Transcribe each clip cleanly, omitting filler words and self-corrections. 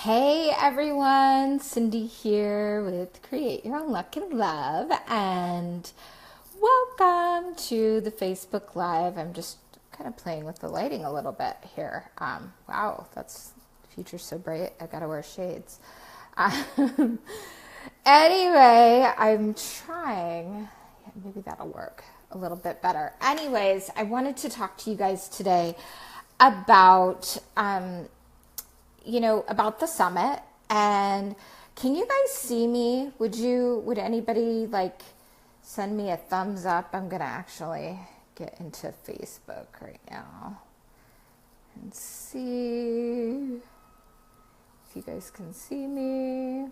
Hey everyone, Cindy here with Create Your Own Luck and Love, and welcome to the Facebook Live. I'm just kind of playing with the lighting a little bit here. Wow, that's future's so bright. I gotta wear shades. Anyway, I'm trying. Maybe that'll work a little bit better. Anyways, I wanted to talk to you guys today about about the summit. And can you guys see me? Would anybody like send me a thumbs up? I'm gonna actually get into Facebook right now and see if you guys can see me.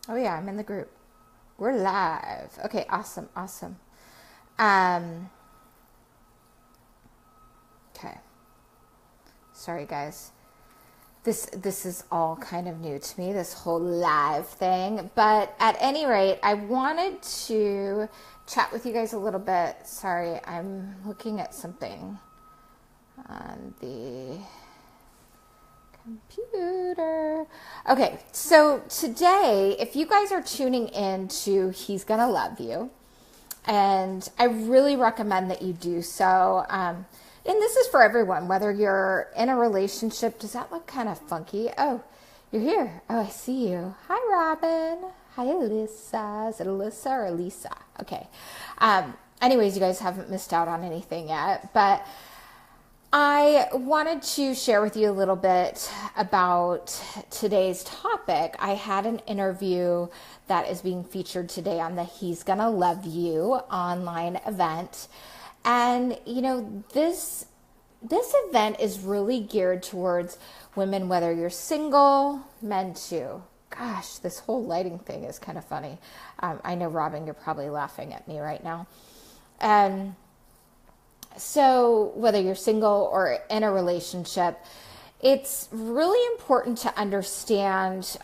Oh yeah, I'm in the group. We're live. Okay, awesome. Okay. Sorry guys. This is all kind of new to me, this whole live thing. But at any rate, I wanted to chat with you guys a little bit. Sorry, I'm looking at something on the computer. Okay, so today, if you guys are tuning in to He's Gonna Love You, and I really recommend that you do so. And this is for everyone, whether you're in a relationship. Does that look kind of funky? Oh, you're here. Oh, I see you. Hi, Robin. Hi, Alyssa. Is it Alyssa or Elisa? Okay. Anyways, you guys haven't missed out on anything yet, but I wanted to share with you a little bit about today's topic. I had an interview that is being featured today on the He's Gonna Love You online event. And, this event is really geared towards women, whether you're single, men too. Gosh, this whole lighting thing is kind of funny. I know, Robin, you're probably laughing at me right now. And so whether you're single or in a relationship, it's really important to understand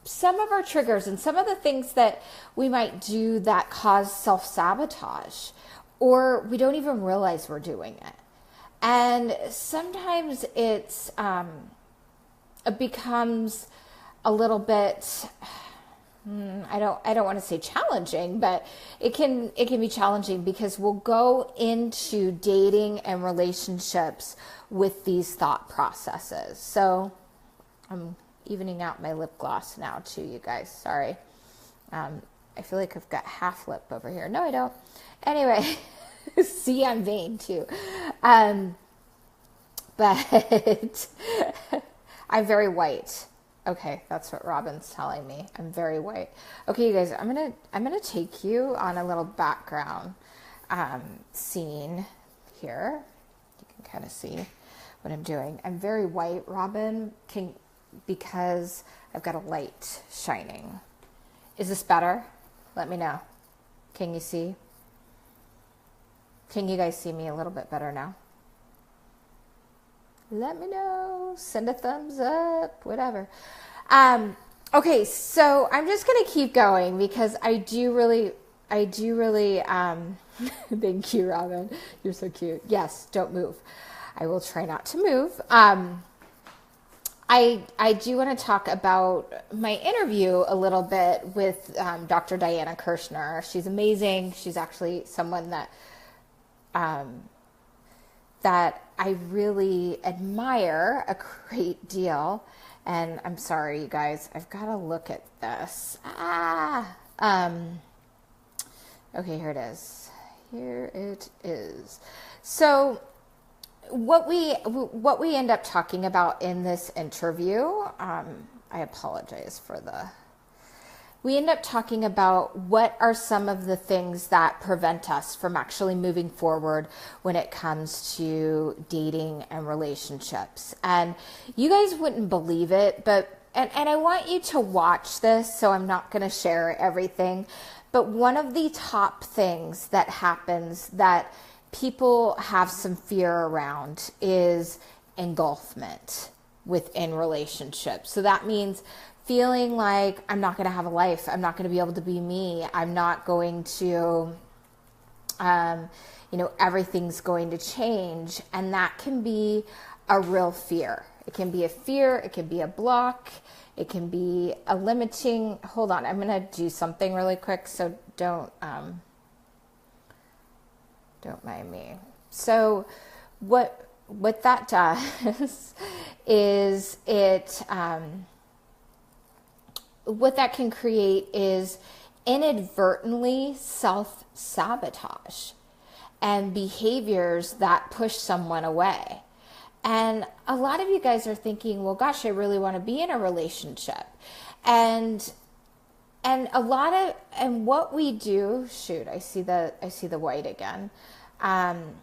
some of our triggers and some of the things that we might do that cause self-sabotage, or we don't even realize we're doing it. And sometimes it becomes a little bit, I don't want to say challenging, but it can be challenging because we'll go into dating and relationships with these thought processes. So I'm evening out my lip gloss now too, you guys. Sorry. I feel like I've got half lip over here. No, I don't. Anyway, see, I'm vain too. But I'm very white. Okay, that's what Robin's telling me. I'm very white. Okay, you guys, I'm gonna take you on a little background scene here. You can kind of see what I'm doing. I'm very white, Robin, because I've got a light shining. Is this better? Let me know. Can you see? Can you guys see me a little bit better now? Let me know. Send a thumbs up, whatever. Okay, so I'm just going to keep going because I do really, thank you, Robin. You're so cute. Yes, don't move. I will try not to move. I do want to talk about my interview a little bit with Dr. Diana Kirshner. She's amazing. She's actually someone that I really admire a great deal. And I'm sorry, you guys, I've got to look at this. Okay, here it is. Here it is. So what we end up talking about in this interview, I apologize for we end up talking about what are some of the things that prevent us from actually moving forward when it comes to dating and relationships. And you guys wouldn't believe it, but and I want you to watch this, so I'm not going to share everything. But one of the top things that happens that people have some fear around is engulfment within relationships. So that means feeling like I'm not going to have a life. I'm not going to be able to be me. I'm not going to, everything's going to change. And that can be a real fear. It can be a fear. It can be a block. It can be a limiting. Hold on. I'm going to do something really quick. So don't mind me. So what that does is what that can create is inadvertently self-sabotage and behaviors that push someone away. And a lot of you guys are thinking, well, gosh, I really want to be in a relationship. And what we do, shoot, I see the white again. I'm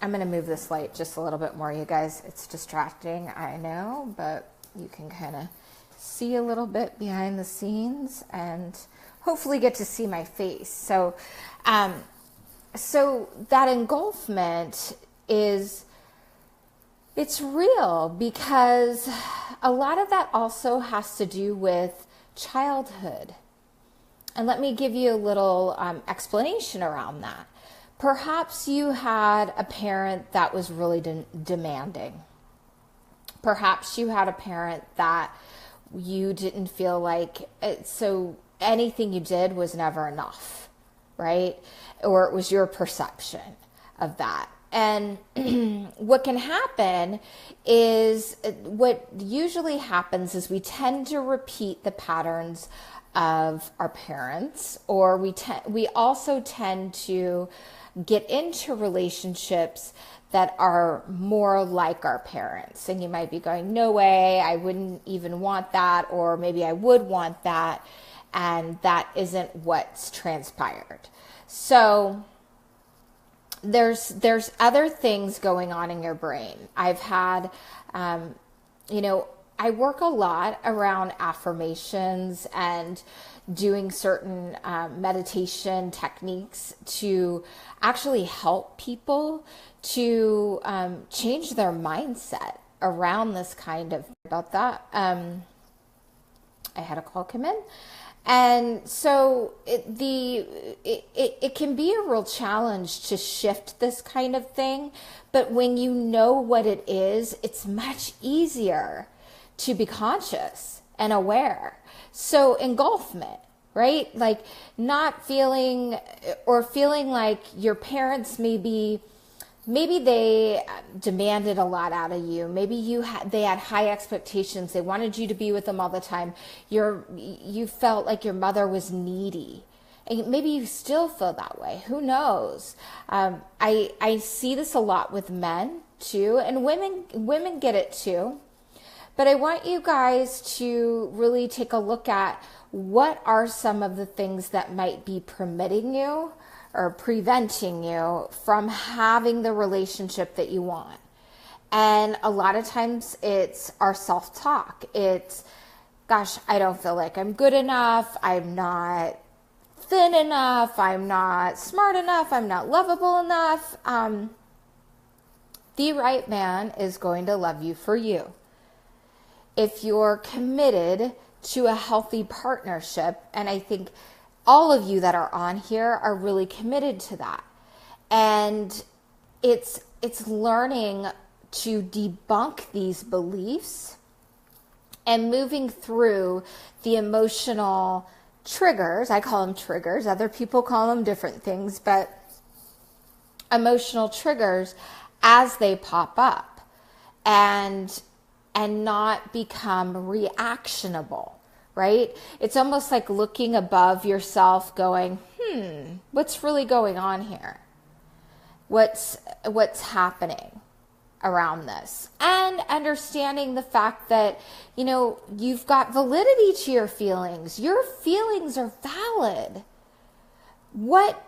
going to move this light just a little bit more, you guys. It's distracting, I know, but you can kind of see a little bit behind the scenes and hopefully get to see my face. So that engulfment it's real, because a lot of that also has to do with childhood. And let me give you a little explanation around that. Perhaps you had a parent that was really demanding. Perhaps you had a parent that you didn't feel like so anything you did was never enough, right? Or it was your perception of that. And what can happen is, what usually happens is we tend to repeat the patterns of our parents, or we also tend to get into relationships that are more like our parents. And you might be going, no way, I wouldn't even want that, or maybe I would want that, and that isn't what's transpired. So there's other things going on in your brain. I've had, I work a lot around affirmations and doing certain meditation techniques to actually help people to change their mindset around this kind of, about that. I had a call come in. And so it can be a real challenge to shift this kind of thing. But when you know what it is, it's much easier to be conscious and aware. So engulfment, right? Like not feeling, or feeling like your parents maybe they demanded a lot out of you. Maybe they had high expectations. They wanted you to be with them all the time. You felt like your mother was needy. And maybe you still feel that way. Who knows? I see this a lot with men too, and women get it too. But I want you guys to really take a look at what are some of the things that might be permitting you or preventing you from having the relationship that you want. And a lot of times it's our self-talk. It's, gosh, I don't feel like I'm good enough. I'm not thin enough. I'm not smart enough. I'm not lovable enough. The right man is going to love you for you. If you're committed to a healthy partnership, and I think all of you that are on here are really committed to that. And it's learning to debunk these beliefs and moving through the emotional triggers. I call them triggers. Other people call them different things, but emotional triggers as they pop up, and not become reactionable. Right? It's almost like looking above yourself going, what's really going on here? What's happening around this? And understanding the fact that, you've got validity to your feelings. Your feelings are valid. What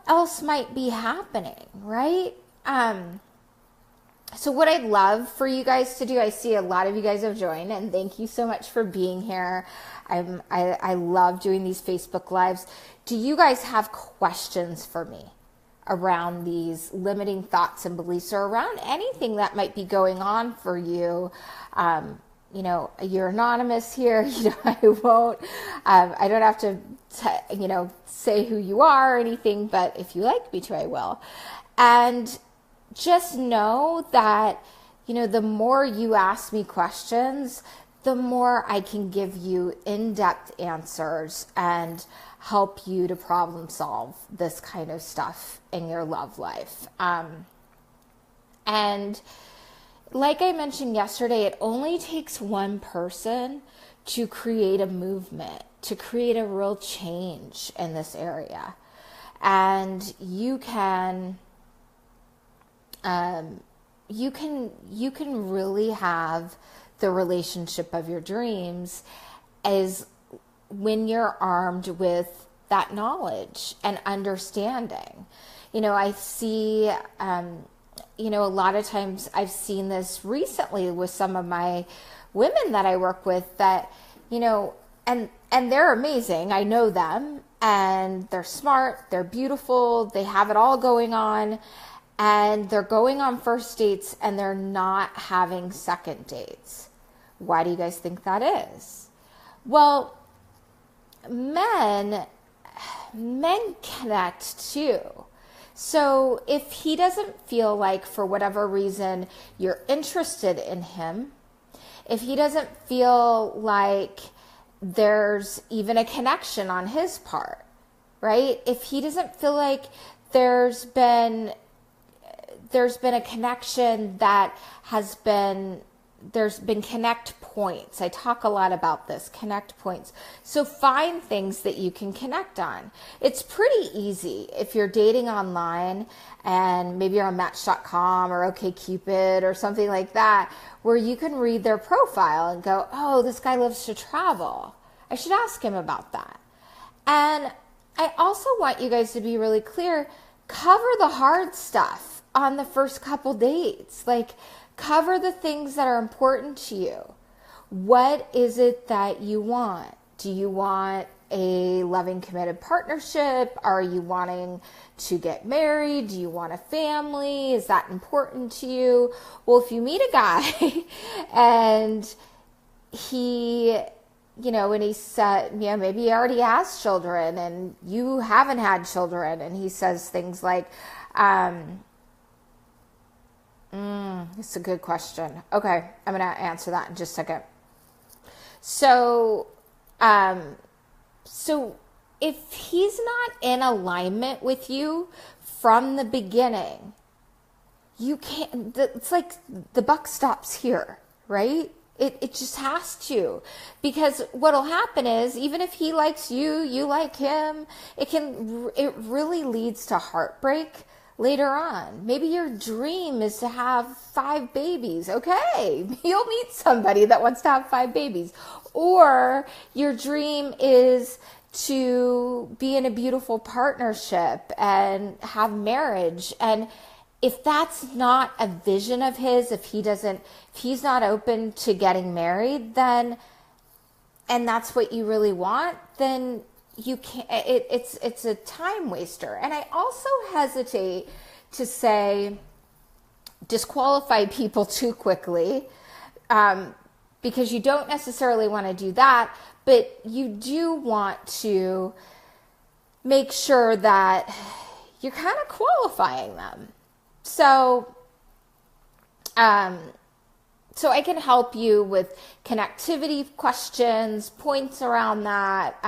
else might be happening, right? So what I'd love for you guys to do, I see a lot of you guys have joined, and thank you so much for being here. I love doing these Facebook Lives. Do you guys have questions for me around these limiting thoughts and beliefs, or around anything that might be going on for you? You're anonymous here. I won't, I don't have to, say who you are or anything, but if you like me to, I will. And just know that, the more you ask me questions, the more I can give you in-depth answers and help you to problem solve this kind of stuff in your love life. And like I mentioned yesterday, it only takes one person to create a movement, to create a real change in this area. And you can really have the relationship of your dreams as when you're armed with that knowledge and understanding. I see, a lot of times I've seen this recently with some of my women that I work with that, and they're amazing. I know them, and they're smart, they're beautiful, they have it all going on, and they're going on first dates and they're not having second dates. Why do you guys think that is? Well, men connect too. So if he doesn't feel like, for whatever reason, you're interested in him, if he doesn't feel like there's even a connection on his part, right? If he doesn't feel like there's been a connection there's been connect points. I talk a lot about this, connect points. So find things that you can connect on. It's pretty easy if you're dating online and maybe you're on Match.com or OkCupid or something like that, where you can read their profile and go, oh, this guy loves to travel. I should ask him about that. And I also want you guys to be really clear, cover the hard stuff on the first couple dates. Like, cover the things that are important to you. What is it that you want? Do you want a loving, committed partnership? Are you wanting to get married? Do you want a family? Is that important to you? Well, if you meet a guy and he, and he said, maybe he already has children and you haven't had children, and he says things like, it's a good question. Okay, I'm going to answer that in just a second. So if he's not in alignment with you from the beginning, you can't, it's like the buck stops here, right? It just has to, because what'll happen is, even if he likes you, you like him, it really leads to heartbreak later on. Maybe your dream is to have 5 babies. Okay, you'll meet somebody that wants to have 5 babies. Or your dream is to be in a beautiful partnership and have marriage. And if that's not a vision of his, if he's not open to getting married, then, and that's what you really want, then you can't, it's a time waster. And I also hesitate to say disqualify people too quickly, because you don't necessarily want to do that, but you do want to make sure that you're kind of qualifying them. So I can help you with connectivity questions, points around that.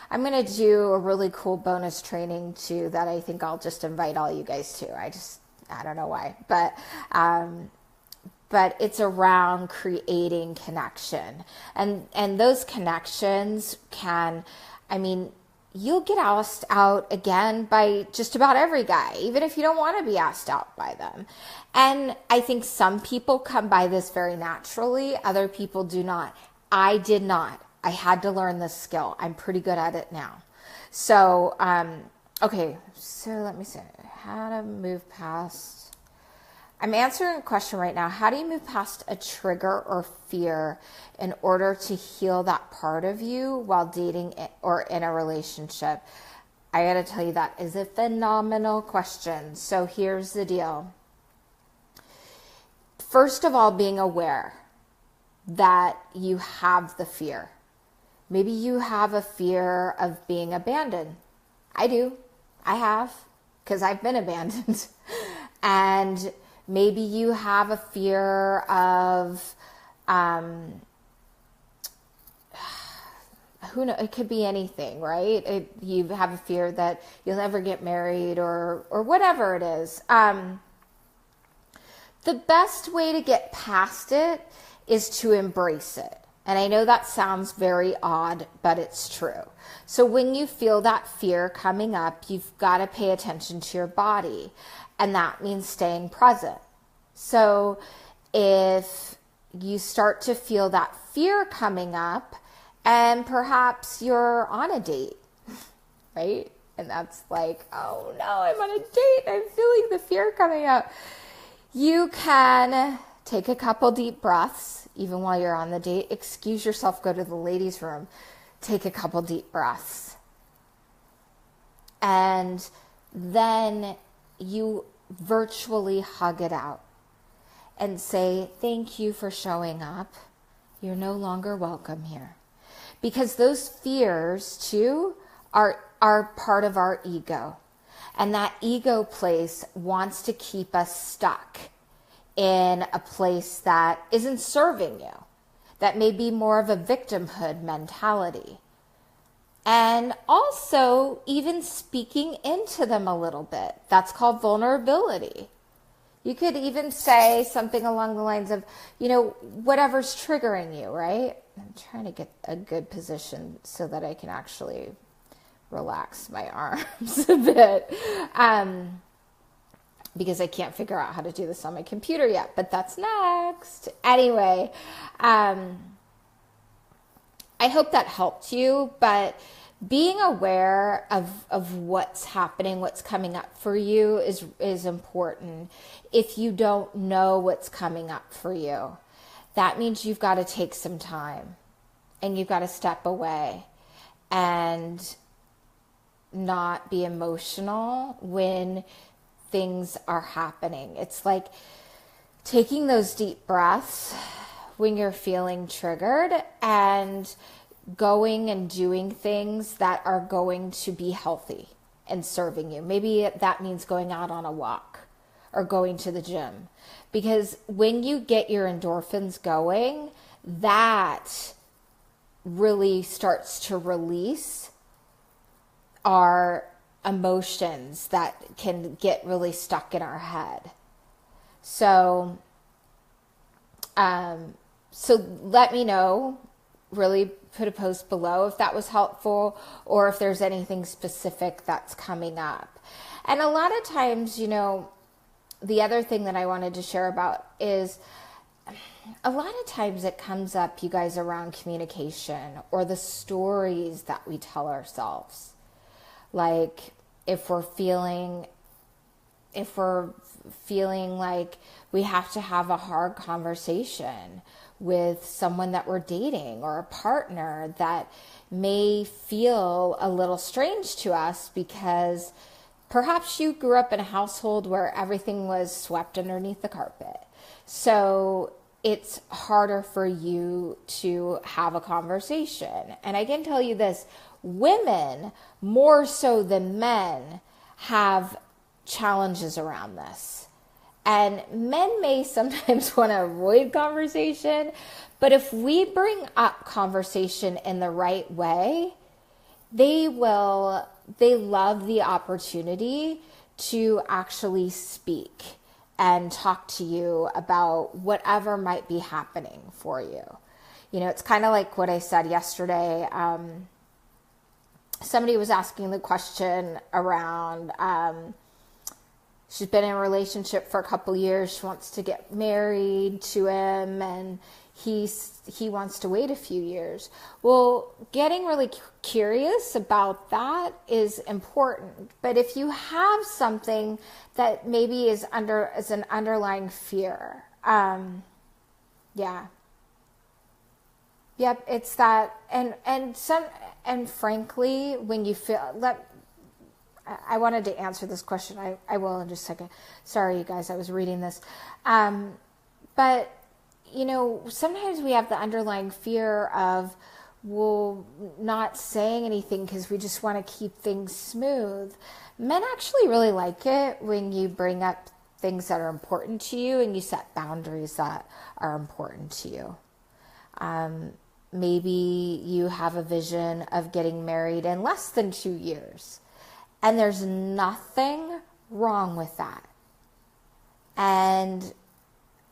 I'm going to do a really cool bonus training too that I think I'll just invite all you guys to. I don't know why, but it's around creating connection. And those connections you'll get asked out again by just about every guy, even if you don't want to be asked out by them. And I think some people come by this very naturally. Other people do not. I did not. I had to learn this skill. I'm pretty good at it now. So, okay. So let me see how to move past. I'm answering a question right now. How do you move past a trigger or fear in order to heal that part of you while dating or in a relationship? I got to tell you, that is a phenomenal question. So here's the deal. First of all, being aware that you have the fear. Maybe you have a fear of being abandoned. I do. I have, because I've been abandoned. And Maybe you have a fear of, who knows, it could be anything, right? You have a fear that you'll never get married or whatever it is. The best way to get past it is to embrace it. And I know that sounds very odd, but it's true. So when you feel that fear coming up, you've got to pay attention to your body. And that means staying present. So if you start to feel that fear coming up, and perhaps you're on a date, right? And that's like, oh no, I'm on a date. I'm feeling the fear coming up. You can take a couple deep breaths, even while you're on the date. Excuse yourself, go to the ladies' room. Take a couple deep breaths. And then you virtually hug it out and say, thank you for showing up. You're no longer welcome here. Because those fears, too, are part of our ego. And that ego place wants to keep us stuck in a place that isn't serving you, that may be more of a victimhood mentality. And also even speaking into them a little bit. That's called vulnerability. You could even say something along the lines of, whatever's triggering you, right? I'm trying to get a good position so that I can actually relax my arms a bit. Because I can't figure out how to do this on my computer yet, but that's next. Anyway, I hope that helped you, but being aware of what's happening, what's coming up for you is important. If you don't know what's coming up for you, that means you've got to take some time and you've got to step away and not be emotional when things are happening. It's like taking those deep breaths when you're feeling triggered and going and doing things that are going to be healthy and serving you. Maybe that means going out on a walk or going to the gym. Because when you get your endorphins going, that really starts to release our emotions that can get really stuck in our head. So let me know, really put a post below if that was helpful or if there's anything specific that's coming up. And a lot of times, the other thing that I wanted to share about is a lot of times it comes up, you guys, around communication or the stories that we tell ourselves. Like if we're feeling like we have to have a hard conversation with someone that we're dating or a partner that may feel a little strange to us because perhaps you grew up in a household where everything was swept underneath the carpet. So it's harder for you to have a conversation. And I can tell you this, women, more so than men, have challenges around this. And men may sometimes want to avoid conversation, but if we bring up conversation in the right way, they love the opportunity to actually speak and talk to you about whatever might be happening for you. It's kind of like what I said yesterday. Somebody was asking the question around, she's been in a relationship for a couple years. She wants to get married to him, and he wants to wait a few years. Well, getting really curious about that is important. But if you have something that maybe is an underlying fear, yep, it's that, and frankly, when you feel I wanted to answer this question. I will in just a second. Sorry, you guys, I was reading this. But, sometimes we have the underlying fear of, not saying anything because we just want to keep things smooth. Men actually really like it when you bring up things that are important to you, and you set boundaries that are important to you. Maybe you have a vision of getting married in less than 2 years, and there's nothing wrong with that. And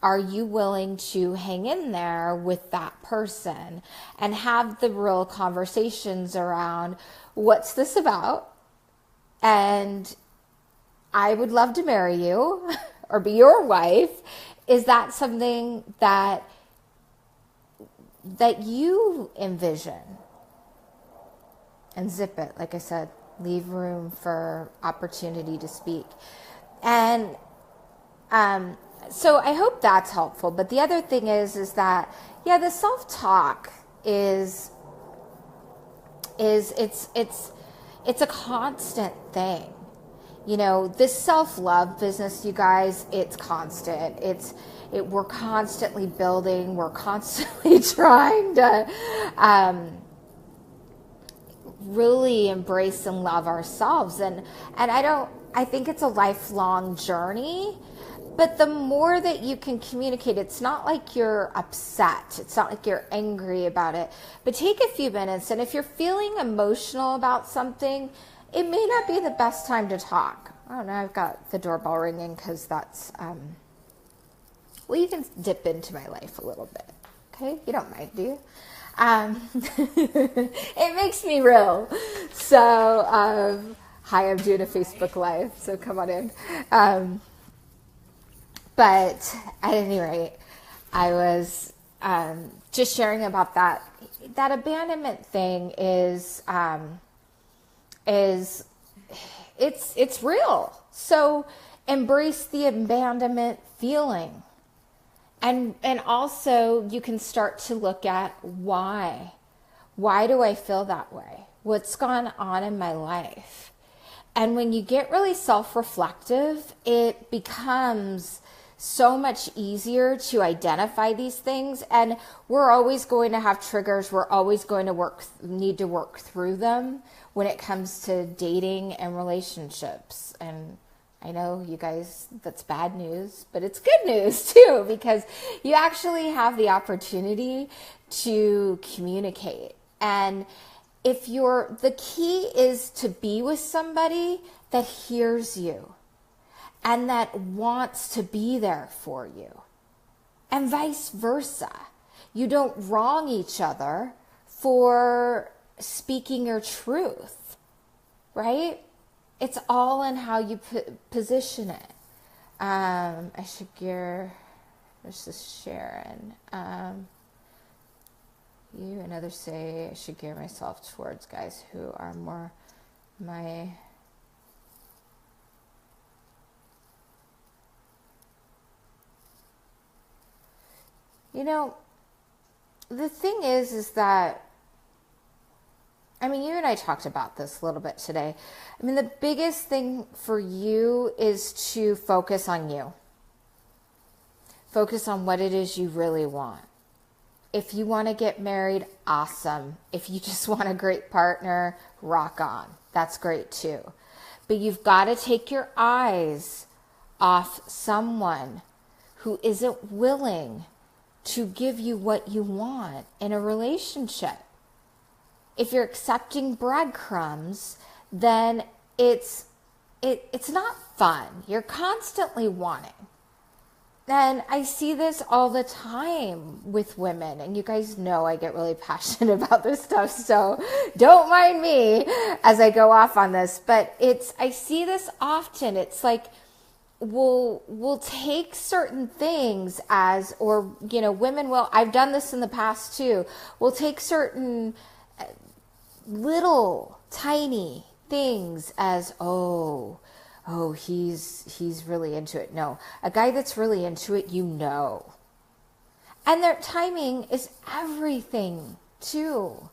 are you willing to hang in there with that person and have the real conversations around, what's this about? And I would love to marry you or be your wife. Is that something that you envision? And zip it, like I said, leave room for opportunity to speak. And so I hope that's helpful. But the other thing is that, yeah, the self-talk is it's a constant thing. You know, this self-love business, you guys, it's constant. We're constantly building. We're constantly trying to really embrace and love ourselves. And I think it's a lifelong journey. But the more that you can communicate, it's not like you're upset. It's not like you're angry about it. But take a few minutes, and if you're feeling emotional about something, it may not be the best time to talk. I don't know, I've got the doorbell ringing because that's, well, you can dip into my life a little bit. Okay? You don't mind, do you? It makes me real. So, hi, I'm doing a Facebook Live, so come on in. But at any rate, I was just sharing about that. That abandonment thing is it's real. So embrace the abandonment feeling, and also you can start to look at why. Why do I feel that way? What's gone on in my life? And when you get really self-reflective, it becomes so much easier to identify these things. And we're always going to have triggers. We're always going to need to work through them when it comes to dating and relationships. And I know you guys, that's bad news, but it's good news too, because you actually have the opportunity to communicate. And the key is to be with somebody that hears you and that wants to be there for you, and vice versa. You don't wrong each other for speaking your truth, right? It's all in how you position it. There's this Sharon. You and others say I should gear myself towards guys who are more my... You know, the thing is that, I mean, you and I talked about this a little bit today. I mean, the biggest thing for you is to focus on you. Focus on what it is you really want. If you want to get married, awesome. If you just want a great partner, rock on. That's great too. But you've got to take your eyes off someone who isn't willing to give you what you want in a relationship. If you're accepting breadcrumbs, then it's not fun. You're constantly wanting. And I see this all the time with women, and you guys know I get really passionate about this stuff, so don't mind me as I go off on this. But I see this often. It's like, we'll take certain things as, or, you know, women will, I've done this in the past too, we'll take certain little tiny things as, oh, he's really into it. No, a guy that's really into it, you know. And their timing is everything too.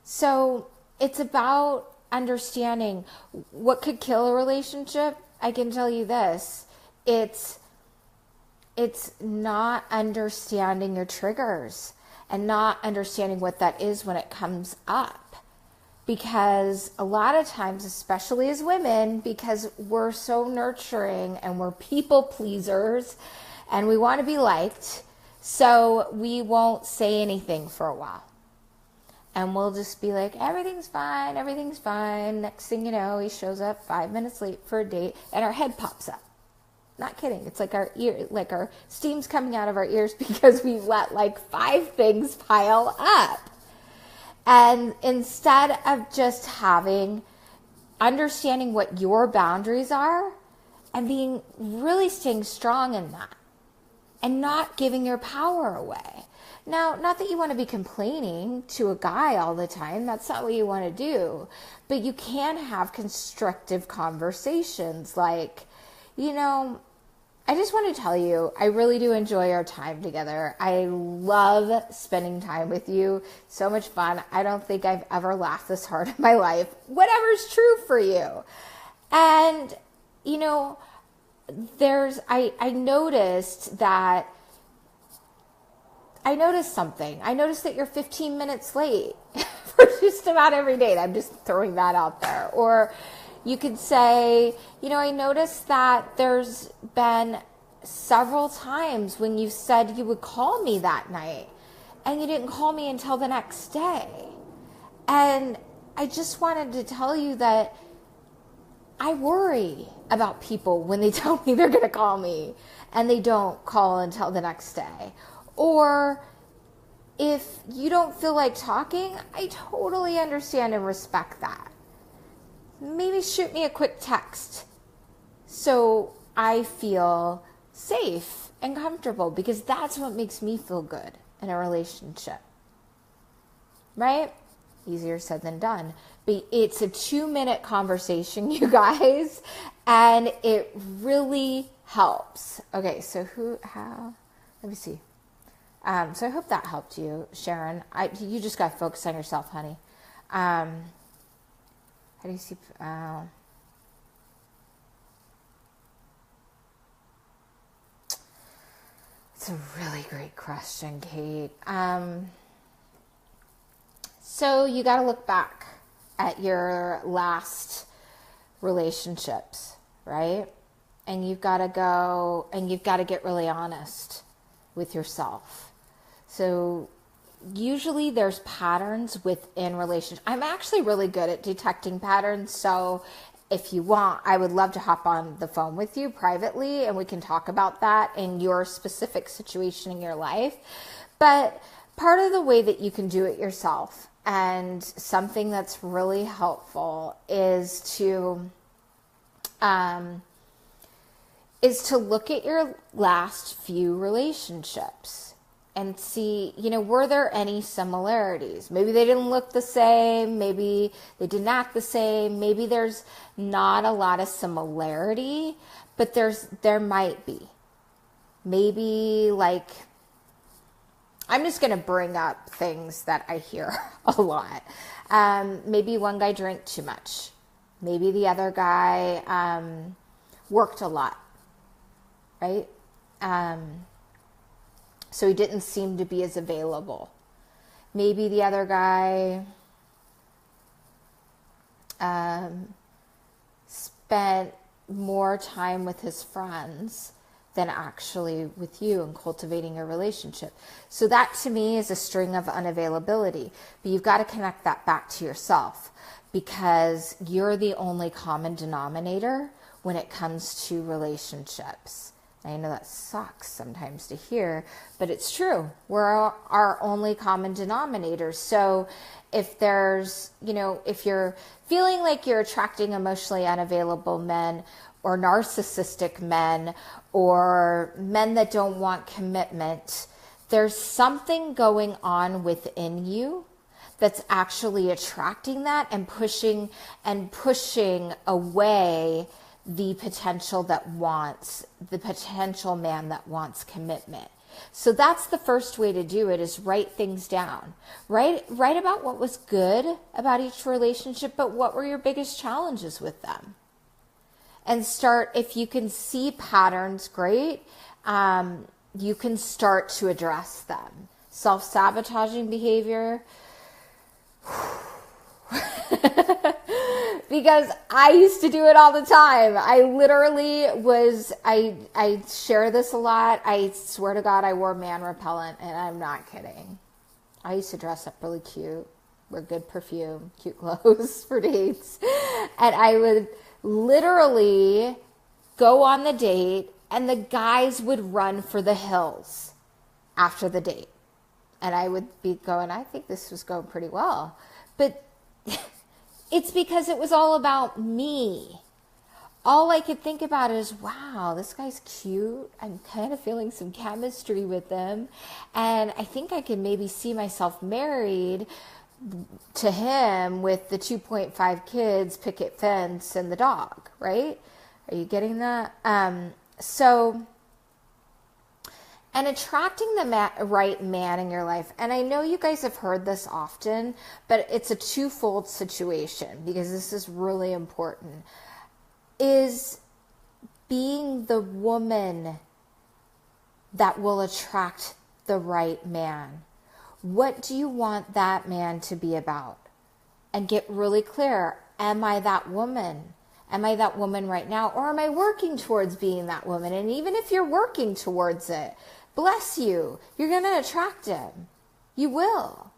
So it's about understanding what could kill a relationship. I can tell you this, it's not understanding your triggers and not understanding what that is when it comes up. Because a lot of times, especially as women, because we're so nurturing and we're people pleasers and we want to be liked, so we won't say anything for a while. And we'll just be like, everything's fine, everything's fine. Next thing you know, he shows up 5 minutes late for a date and our head pops up. Not kidding. It's like our steam's coming out of our ears because we let like 5 things pile up. And instead of just understanding what your boundaries are and really staying strong in that and not giving your power away. Now, not that you want to be complaining to a guy all the time. That's not what you want to do. But you can have constructive conversations like, I just want to tell you, I really do enjoy our time together. I love spending time with you. So much fun. I don't think I've ever laughed this hard in my life. Whatever's true for you. And, I noticed something. I noticed that you're 15 minutes late for just about every date. I'm just throwing that out there. Or you could say, I noticed that there's been several times when you said you would call me that night and you didn't call me until the next day. And I just wanted to tell you that I worry about people when they tell me they're going to call me and they don't call until the next day. Or if you don't feel like talking, I totally understand and respect that. Maybe shoot me a quick text so I feel safe and comfortable, because that's what makes me feel good in a relationship. Right? Easier said than done. But it's a 2-minute conversation, you guys, and it really helps. Okay, so let me see. So I hope that helped you, Sharon. You just got to focus on yourself, honey. How do you see? It's a really great question, Kate. So you got to look back at your last relationships, right? And you've got to go and you've got to get really honest with yourself. So usually there's patterns within relationships. I'm actually really good at detecting patterns. So if you want, I would love to hop on the phone with you privately and we can talk about that in your specific situation in your life. But part of the way that you can do it yourself, and something that's really helpful, is to look at your last few relationships and see, were there any similarities? Maybe they didn't look the same. Maybe they didn't act the same. Maybe there's not a lot of similarity, but there might be. Maybe I'm just going to bring up things that I hear a lot. Maybe one guy drank too much. Maybe the other guy worked a lot, right? So he didn't seem to be as available. Maybe the other guy spent more time with his friends than actually with you and cultivating a relationship. So that to me is a string of unavailability. But you've got to connect that back to yourself, because you're the only common denominator when it comes to relationships. I know that sucks sometimes to hear, but it's true. We're our only common denominator. So if there's, if you're feeling like you're attracting emotionally unavailable men or narcissistic men or men that don't want commitment, there's something going on within you that's actually attracting that and pushing away the potential man that wants commitment. So that's the first way to do it, is write things down. Write about what was good about each relationship, but what were your biggest challenges with them? And start, if you can see patterns, great. You can start to address them. Self-sabotaging behavior. because I used to do it all the time. I literally I share this a lot. I swear to God, I wore man repellent, and I'm not kidding. I used to dress up really cute, wear good perfume, cute clothes for dates. And I would literally go on the date, and the guys would run for the hills after the date. And I would be going, I think this was going pretty well. But it's because it was all about me. All I could think about is, wow, this guy's cute. I'm kind of feeling some chemistry with him. And I think I can maybe see myself married to him with the 2.5 kids, picket fence, and the dog, right? Are you getting that? And attracting the right man in your life, and I know you guys have heard this often, but it's a twofold situation because this is really important, is being the woman that will attract the right man. What do you want that man to be about? And get really clear, am I that woman? Am I that woman right now? Or am I working towards being that woman? And even if you're working towards it, bless you, you're going to attract him. You will.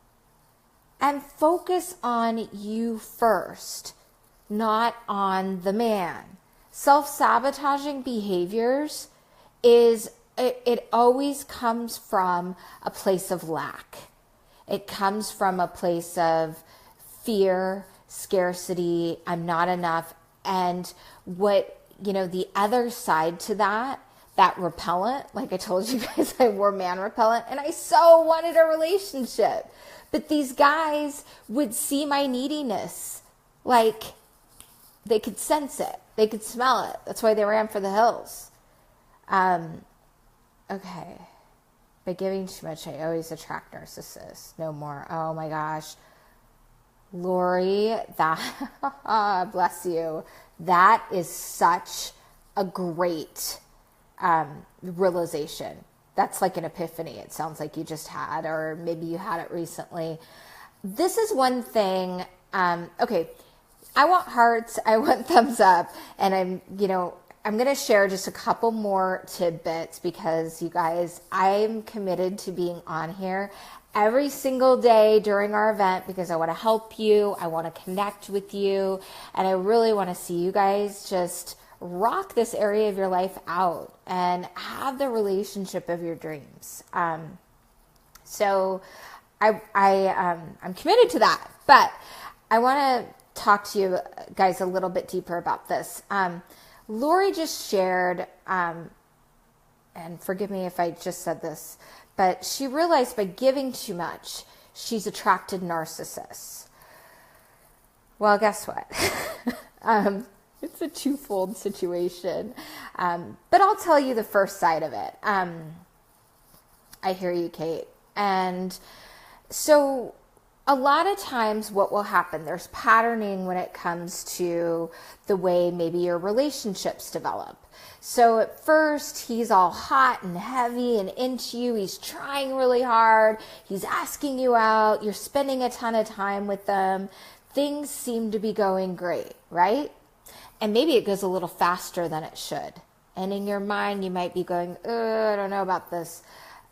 And focus on you first, not on the man. Self-sabotaging behaviors it always comes from a place of lack. It comes from a place of fear, scarcity, I'm not enough. And the other side to that repellent, like I told you guys, I wore man repellent, and I so wanted a relationship. But these guys would see my neediness. Like, they could sense it. They could smell it. That's why they ran for the hills. Okay. By giving too much, I always attract narcissists. No more. Oh my gosh. Lori, that, bless you. That is such a great realization. That's like an epiphany. It sounds like you just had, or maybe you had it recently. This is one thing. Okay. I want hearts. I want thumbs up. And I'm going to share just a couple more tidbits because you guys, I'm committed to being on here every single day during our event because I want to help you. I want to connect with you. And I really want to see you guys just rock this area of your life out and have the relationship of your dreams. So I'm committed to that, but I want to talk to you guys a little bit deeper about this. Lori just shared, and forgive me if I just said this, but she realized by giving too much, she's attracted narcissists. Well, guess what? It's a twofold situation. But I'll tell you the first side of it. I hear you, Kate. And so a lot of times what will happen, there's patterning when it comes to the way maybe your relationships develop. So at first he's all hot and heavy and into you. He's trying really hard. He's asking you out. You're spending a ton of time with them. Things seem to be going great, right? And maybe it goes a little faster than it should. And in your mind, you might be going, I don't know about this.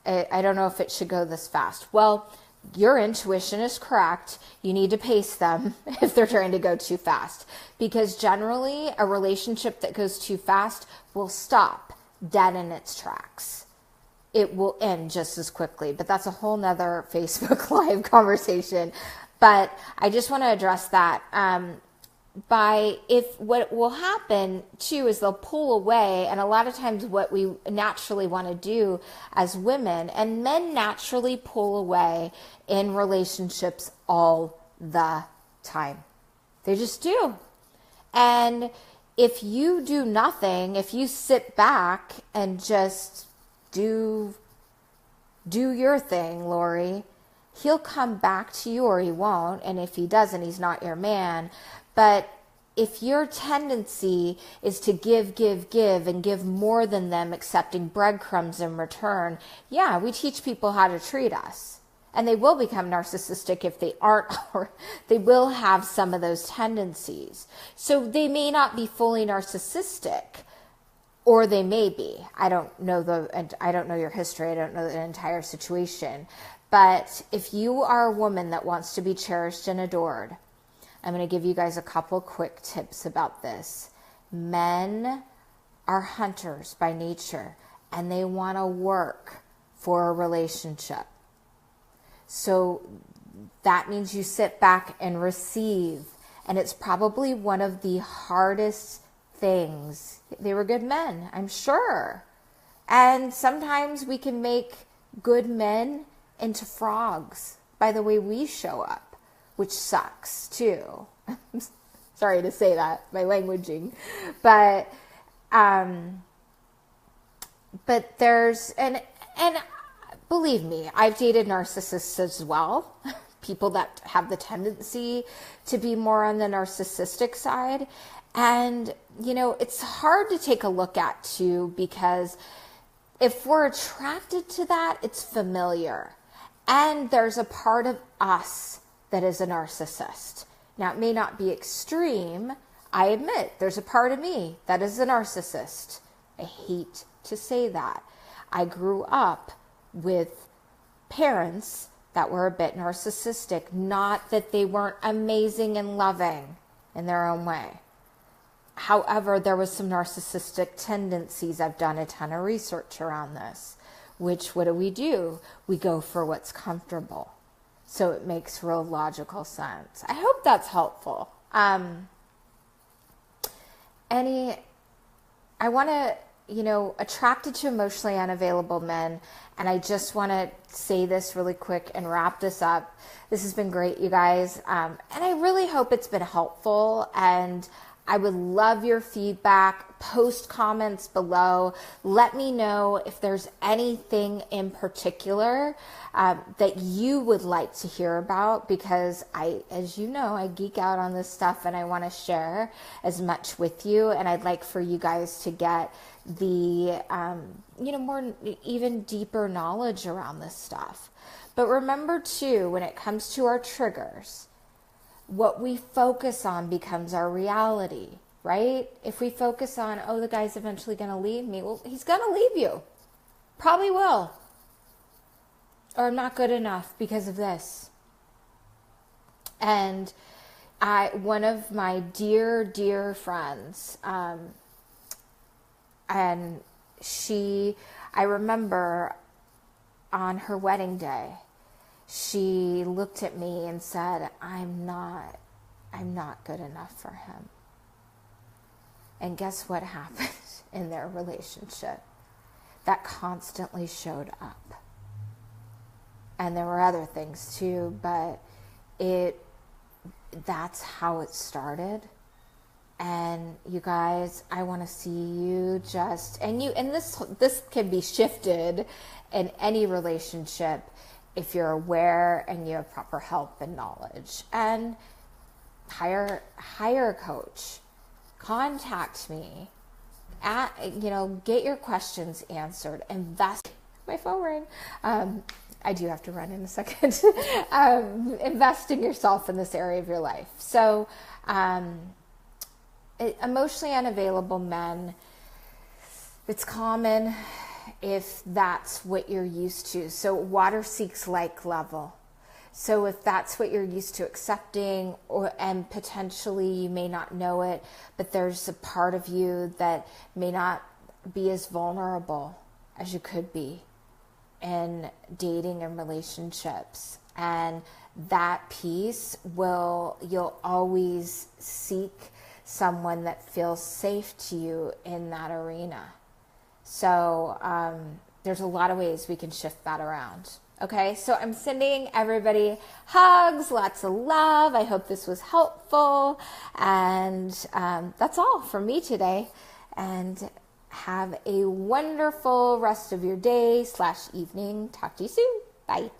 I don't know if it should go this fast. Well, your intuition is correct. You need to pace them if they're trying to go too fast. Because generally, a relationship that goes too fast will stop dead in its tracks. It will end just as quickly. But that's a whole nother Facebook Live conversation. But I just want to address that. What will happen too is they'll pull away, and a lot of times what we naturally want to do as women, and men naturally pull away in relationships all the time. They just do. And if you do nothing, if you sit back and just do your thing, Lori, he'll come back to you or he won't. And if he doesn't, he's not your man. But if your tendency is to give, and give more than them, accepting breadcrumbs in return, yeah, we teach people how to treat us. And they will become narcissistic if they aren't, or they will have some of those tendencies. So they may not be fully narcissistic, or they may be. I don't know your history. I don't know the entire situation. But if you are a woman that wants to be cherished and adored, I'm going to give you guys a couple quick tips about this. Men are hunters by nature, and they want to work for a relationship. So that means you sit back and receive. And it's probably one of the hardest things. They were good men, I'm sure. And sometimes we can make good men into frogs by the way we show up, which sucks too. Sorry to say that, my languaging. But there's, and believe me, I've dated narcissists as well. People that have the tendency to be more on the narcissistic side. And, it's hard to take a look at too, because if we're attracted to that, it's familiar. And there's a part of us that is a narcissist. Now, it may not be extreme. I admit there's a part of me that is a narcissist. I hate to say that. I grew up with parents that were a bit narcissistic. Not that they weren't amazing and loving in their own way. However, there was some narcissistic tendencies. I've done a ton of research around this, which what do? We go for what's comfortable. So it makes real logical sense. I hope that's helpful. I want to, attracted to emotionally unavailable men. And I just want to say this really quick and wrap this up. This has been great, you guys. And I really hope it's been helpful. And I would love your feedback. Post comments below. Let me know if there's anything in particular that you would like to hear about, because as you know, I geek out on this stuff and I want to share as much with you. And I'd like for you guys to get the, more even deeper knowledge around this stuff. But remember too, when it comes to our triggers, what we focus on becomes our reality, right? If we focus on, the guy's eventually going to leave me. Well, he's going to leave you. Probably will. Or I'm not good enough because of this. And one of my dear, dear friends, and I remember on her wedding day, she looked at me and said, I'm not good enough for him. And guess what happened in their relationship? That constantly showed up. And there were other things too, but that's how it started. And you guys, I want to see you and this can be shifted in any relationship if you're aware and you have proper help and knowledge. And hire a coach. Contact me. Get your questions answered. Invest. My phone rang. I do have to run in a second. Invest in yourself in this area of your life. So, emotionally unavailable men, it's common if that's what you're used to. So water seeks like level. So if that's what you're used to accepting, and potentially you may not know it, but there's a part of you that may not be as vulnerable as you could be in dating and relationships. And that piece you'll always seek someone that feels safe to you in that arena. So there's a lot of ways we can shift that around. Okay, so I'm sending everybody hugs, lots of love. I hope this was helpful. And that's all from me today. And have a wonderful rest of your day / evening. Talk to you soon. Bye.